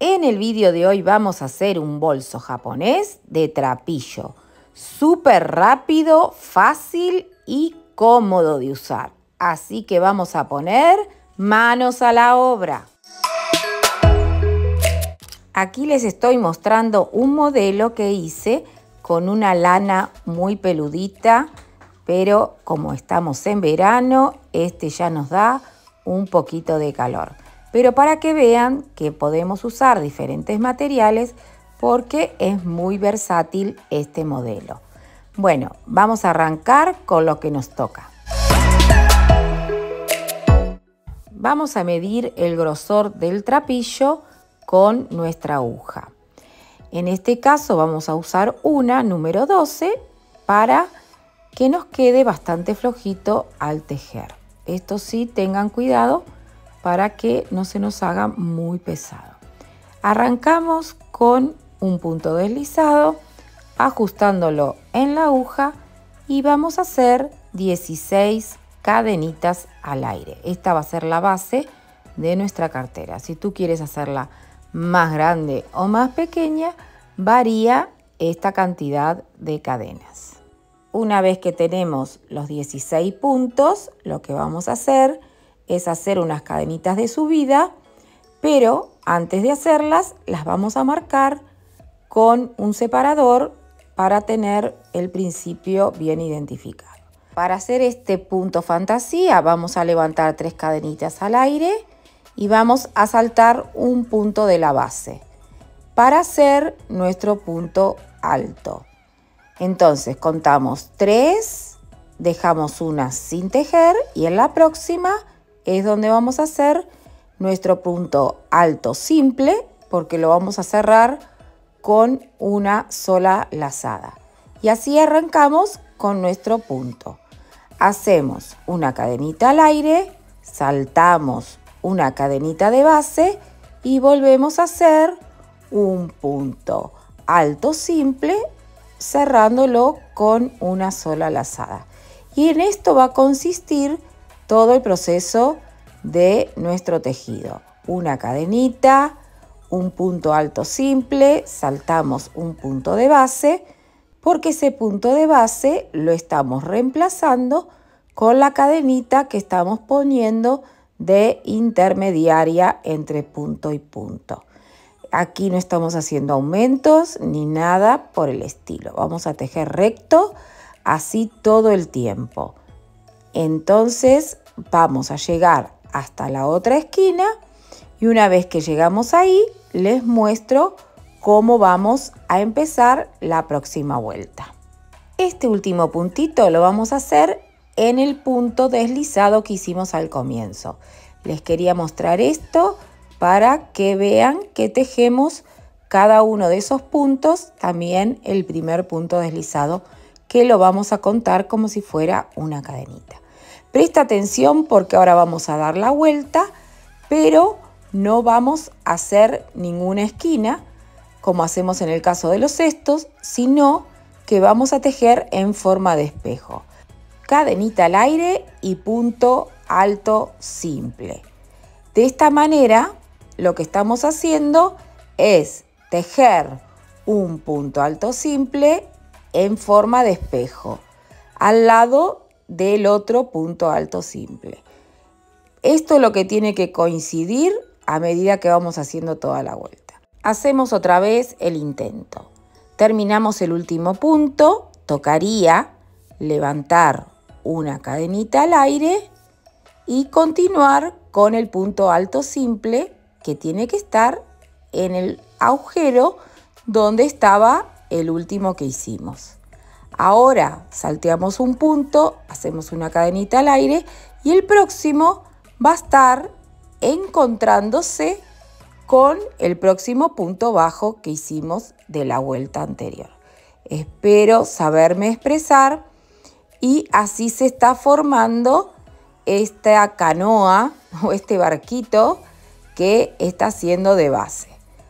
En el vídeo de hoy vamos a hacer un bolso japonés de trapillo. Súper rápido, fácil y cómodo de usar. Así que vamos a poner manos a la obra. Aquí les estoy mostrando un modelo que hice con una lana muy peludita, pero como estamos en verano, ya nos da un poquito de calor. Pero para que vean que podemos usar diferentes materiales porque es muy versátil este modelo. Bueno, vamos a arrancar con lo que nos toca. Vamos a medir el grosor del trapillo con nuestra aguja. En este caso vamos a usar una número 12 para que nos quede bastante flojito al tejer. Esto sí, tengan cuidado para que no se nos haga muy pesado. Arrancamos con un punto deslizado, ajustándolo en la aguja y vamos a hacer 16 cadenitas al aire. Esta va a ser la base de nuestra cartera. Si tú quieres hacerla más grande o más pequeña, varía esta cantidad de cadenas. Una vez que tenemos los 16 puntos, lo que vamos a hacer es hacer unas cadenitas de subida, pero antes de hacerlas las vamos a marcar con un separador para tener el principio bien identificado. Para hacer este punto fantasía vamos a levantar 3 cadenitas al aire y vamos a saltar un punto de la base para hacer nuestro punto alto. Entonces contamos 3, dejamos una sin tejer y en la próxima es donde vamos a hacer nuestro punto alto simple porque lo vamos a cerrar con una sola lazada. Y así arrancamos con nuestro punto. Hacemos una cadenita al aire, saltamos una cadenita de base y volvemos a hacer un punto alto simple cerrándolo con una sola lazada. Y en esto va a consistir todo el proceso de nuestro tejido. Una cadenita, un punto alto simple, saltamos un punto de base, porque ese punto de base lo estamos reemplazando con la cadenita que estamos poniendo de intermediaria entre punto y punto. Aquí no estamos haciendo aumentos ni nada por el estilo. Vamos a tejer recto, así todo el tiempo. Entonces vamos a llegar hasta la otra esquina y una vez que llegamos ahí, les muestro cómo vamos a empezar la próxima vuelta. Este último puntito lo vamos a hacer en el punto deslizado que hicimos al comienzo. Les quería mostrar esto para que vean que tejemos cada uno de esos puntos, también el primer punto deslizado, que lo vamos a contar como si fuera una cadenita. Presta atención porque ahora vamos a dar la vuelta, pero no vamos a hacer ninguna esquina, como hacemos en el caso de los cestos, sino que vamos a tejer en forma de espejo. Cadenita al aire y punto alto simple. De esta manera, lo que estamos haciendo es tejer un punto alto simple en forma de espejo al lado del otro punto alto simple. Esto es lo que tiene que coincidir a medida que vamos haciendo toda la vuelta. Hacemos otra vez el intento. Terminamos el último punto, tocaría levantar una cadenita al aire y continuar con el punto alto simple que tiene que estar en el agujero donde estaba el último que hicimos. Ahora salteamos un punto, hacemos una cadenita al aire y el próximo va a estar encontrándose con el próximo punto bajo que hicimos de la vuelta anterior. Espero saberme expresar y así se está formando esta canoa o este barquito que está haciendo de base.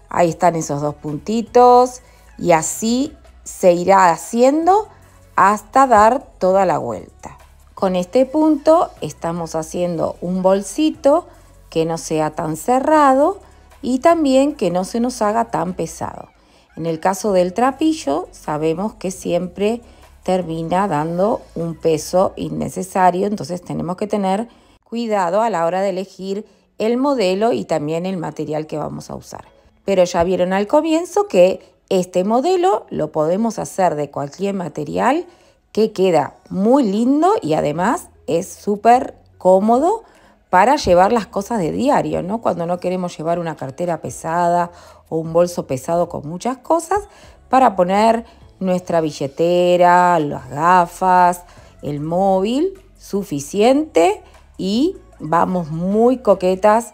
Ahí están esos dos puntitos y así se irá haciendo hasta dar toda la vuelta. Con este punto estamos haciendo un bolsito que no sea tan cerrado y también que no se nos haga tan pesado. En el caso del trapillo, sabemos que siempre termina dando un peso innecesario, entonces tenemos que tener cuidado a la hora de elegir el modelo y también el material que vamos a usar. Pero ya vieron al comienzo que este modelo lo podemos hacer de cualquier material, que queda muy lindo y además es súper cómodo para llevar las cosas de diario, ¿no? Cuando no queremos llevar una cartera pesada o un bolso pesado con muchas cosas, para poner nuestra billetera, las gafas, el móvil, suficiente, y vamos muy coquetas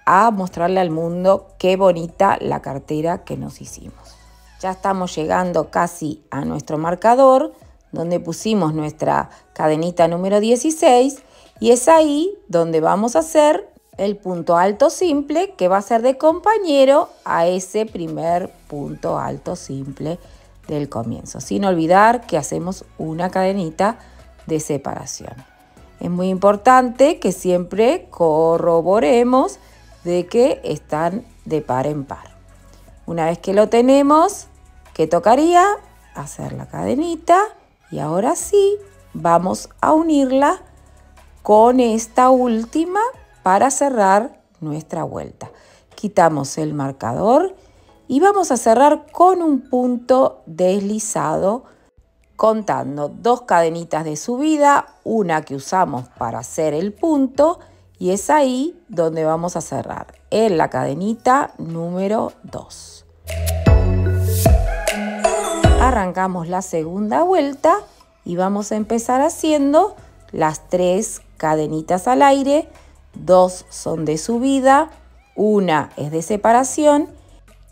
a mostrarle al mundo qué bonita la cartera que nos hicimos. Ya estamos llegando casi a nuestro marcador, donde pusimos nuestra cadenita número 16, y es ahí donde vamos a hacer el punto alto simple, que va a ser de compañero a ese primer punto alto simple del comienzo, sin olvidar que hacemos una cadenita de separación. Es muy importante que siempre corroboremos de que están de par en par. Una vez que lo tenemos, ¿qué tocaría? Hacer la cadenita, y ahora sí vamos a unirla con esta última para cerrar nuestra vuelta. Quitamos el marcador y vamos a cerrar con un punto deslizado, contando 2 cadenitas de subida, una que usamos para hacer el punto, y es ahí donde vamos a cerrar en la cadenita número 2. Arrancamos la segunda vuelta y vamos a empezar haciendo las 3 cadenitas al aire. 2 son de subida, una es de separación,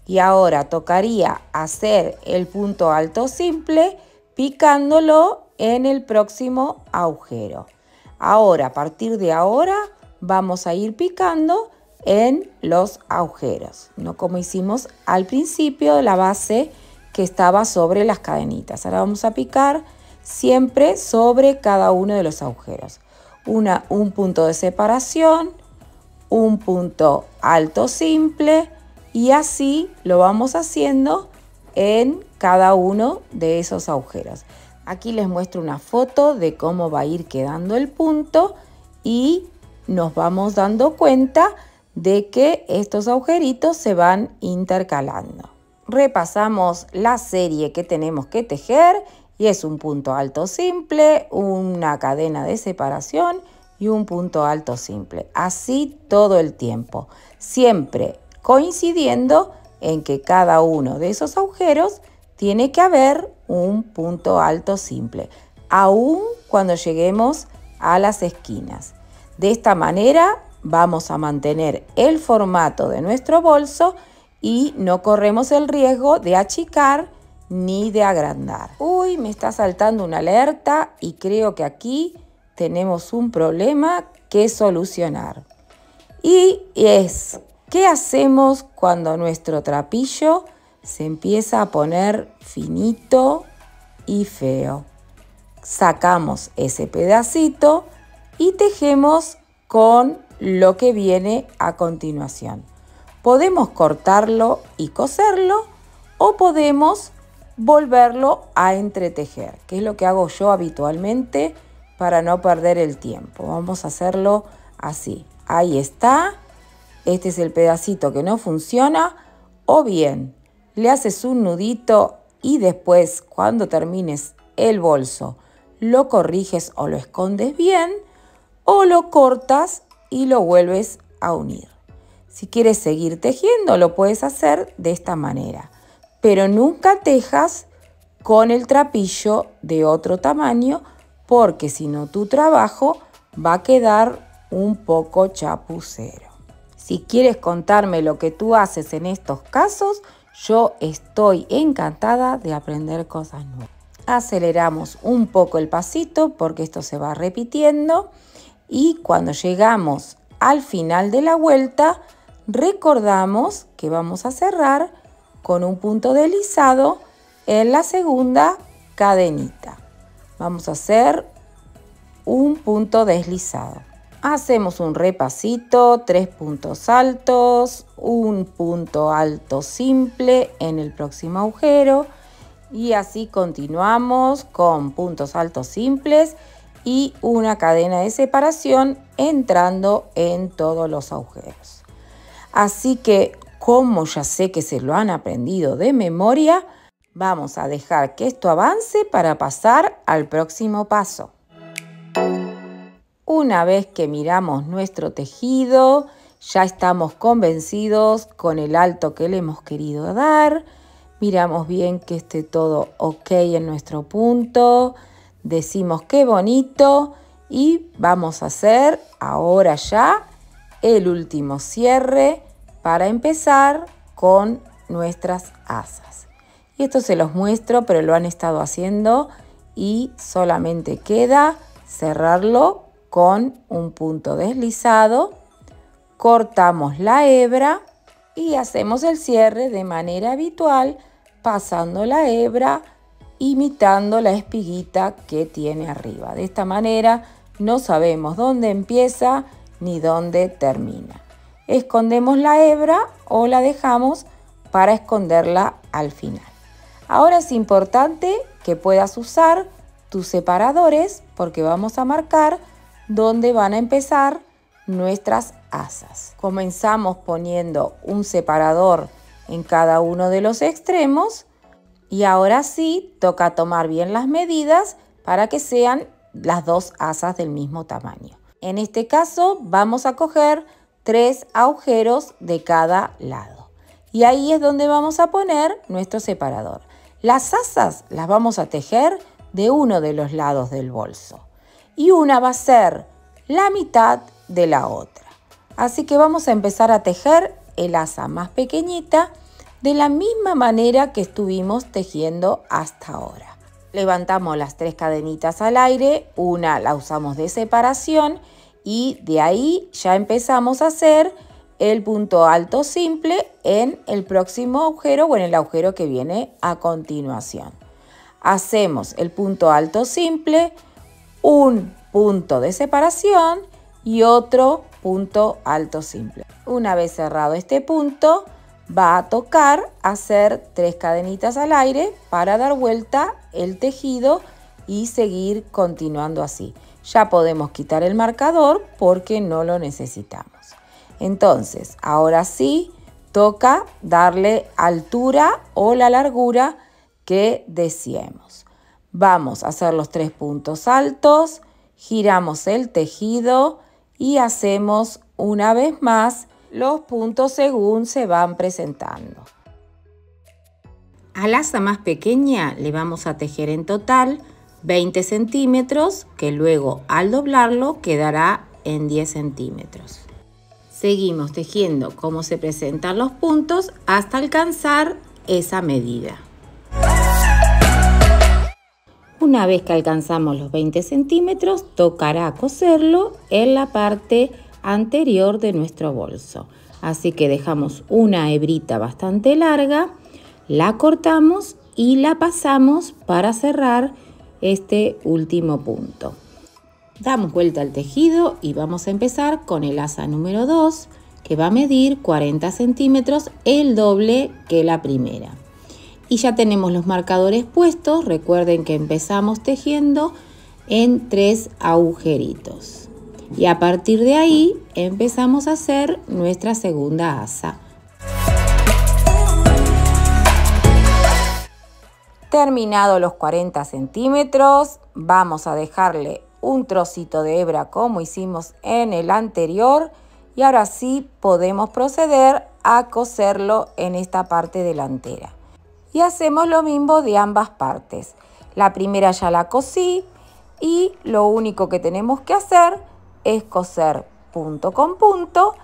y ahora tocaría hacer el punto alto simple picándolo en el próximo agujero. Ahora, a partir de ahora, vamos a ir picando en los agujeros, no como hicimos al principio de la base que estaba sobre las cadenitas. Ahora vamos a picar siempre sobre cada uno de los agujeros. Un punto de separación, un punto alto simple, y así lo vamos haciendo en cada uno de esos agujeros. Aquí les muestro una foto de cómo va a ir quedando el punto, y nos vamos dando cuenta de que estos agujeritos se van intercalando. Repasamos la serie que tenemos que tejer, y es un punto alto simple, una cadena de separación y un punto alto simple. Así todo el tiempo, siempre coincidiendo en que cada uno de esos agujeros tiene que haber un punto alto simple, aun cuando lleguemos a las esquinas. De esta manera vamos a mantener el formato de nuestro bolso y no corremos el riesgo de achicar ni de agrandar. Uy, me está saltando una alerta y creo que aquí tenemos un problema que solucionar. Y es, ¿qué hacemos cuando nuestro trapillo se empieza a poner finito y feo? Sacamos ese pedacito y tejemos con lo que viene a continuación. Podemos cortarlo y coserlo, o podemos volverlo a entretejer, que es lo que hago yo habitualmente para no perder el tiempo. Vamos a hacerlo así. Ahí está. Este es el pedacito que no funciona. O bien le haces un nudito y después, cuando termines el bolso, lo corriges o lo escondes bien, o lo cortas y lo vuelves a unir. Si quieres seguir tejiendo, lo puedes hacer de esta manera, pero nunca tejas con el trapillo de otro tamaño, porque si no, tu trabajo va a quedar un poco chapucero. Si quieres contarme lo que tú haces en estos casos, yo estoy encantada de aprender cosas nuevas. Aceleramos un poco el pasito porque esto se va repitiendo, y cuando llegamos al final de la vuelta, recordamos que vamos a cerrar con un punto deslizado en la segunda cadenita. Vamos a hacer un punto deslizado. Hacemos un repasito, 3 puntos altos, un punto alto simple en el próximo agujero y así continuamos con puntos altos simples y una cadena de separación entrando en todos los agujeros. Así que, como ya sé que se lo han aprendido de memoria, vamos a dejar que esto avance para pasar al próximo paso. Una vez que miramos nuestro tejido, ya estamos convencidos con el alto que le hemos querido dar. Miramos bien que esté todo ok en nuestro punto. Decimos qué bonito y vamos a hacer ahora ya el último cierre para empezar con nuestras asas. Y esto se los muestro, pero lo han estado haciendo y solamente queda cerrarlo con un punto deslizado, cortamos la hebra y hacemos el cierre de manera habitual, pasando la hebra, imitando la espiguita que tiene arriba. De esta manera no sabemos dónde empieza ni dónde termina. Escondemos la hebra o la dejamos para esconderla al final. Ahora es importante que puedas usar tus separadores porque vamos a marcar dónde van a empezar nuestras asas. Comenzamos poniendo un separador en cada uno de los extremos y ahora sí toca tomar bien las medidas para que sean las dos asas del mismo tamaño. En este caso vamos a coger 3 agujeros de cada lado y ahí es donde vamos a poner nuestro separador. Las asas las vamos a tejer de uno de los lados del bolso y una va a ser la mitad de la otra. Así que vamos a empezar a tejer el asa más pequeñita de la misma manera que estuvimos tejiendo hasta ahora. Levantamos las 3 cadenitas al aire, una la usamos de separación y de ahí ya empezamos a hacer el punto alto simple en el próximo agujero o en el agujero que viene a continuación. Hacemos el punto alto simple, un punto de separación y otro punto alto simple. Una vez cerrado este punto, va a tocar hacer 3 cadenitas al aire para dar vuelta el tejido y seguir continuando así. Ya podemos quitar el marcador porque no lo necesitamos. Entonces, ahora sí, toca darle altura o la largura que deseemos. Vamos a hacer los 3 puntos altos, giramos el tejido y hacemos una vez más los puntos según se van presentando. Al asa más pequeña le vamos a tejer en total 20 centímetros, que luego al doblarlo quedará en 10 centímetros. Seguimos tejiendo como se presentan los puntos hasta alcanzar esa medida. Una vez que alcanzamos los 20 centímetros, tocará coserlo en la parte anterior de nuestro bolso. Así que dejamos una hebrita bastante larga, la cortamos y la pasamos para cerrar este último punto. Damos vuelta al tejido y vamos a empezar con el asa número 2, que va a medir 40 centímetros, el doble que la primera. Y ya tenemos los marcadores puestos. Recuerden que empezamos tejiendo en 3 agujeritos. Y a partir de ahí empezamos a hacer nuestra segunda asa. Terminado los 40 centímetros, vamos a dejarle un trocito de hebra como hicimos en el anterior. Y ahora sí podemos proceder a coserlo en esta parte delantera. Y hacemos lo mismo de ambas partes. La primera ya la cosí y lo único que tenemos que hacer es coser punto con punto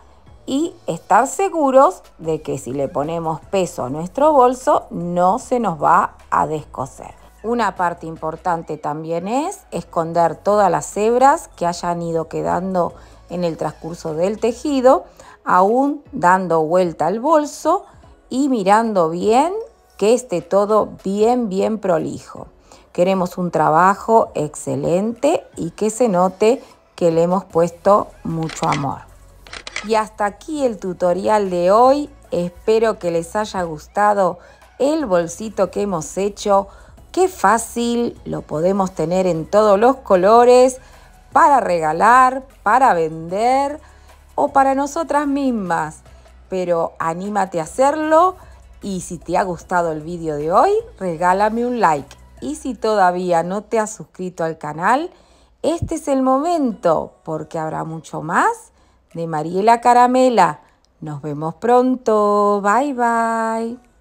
y estar seguros de que si le ponemos peso a nuestro bolso no se nos va a descoser. Una parte importante también es esconder todas las hebras que hayan ido quedando en el transcurso del tejido, aún dando vuelta al bolso y mirando bien que esté todo bien prolijo. Queremos un trabajo excelente y que se note que le hemos puesto mucho amor. Y hasta aquí el tutorial de hoy. Espero que les haya gustado el bolsito que hemos hecho. Qué fácil, lo podemos tener en todos los colores para regalar, para vender o para nosotras mismas. Pero anímate a hacerlo y si te ha gustado el vídeo de hoy, regálame un like. Y si todavía no te has suscrito al canal, este es el momento porque habrá mucho más de Mariela Caramela. Nos vemos pronto. Bye, bye.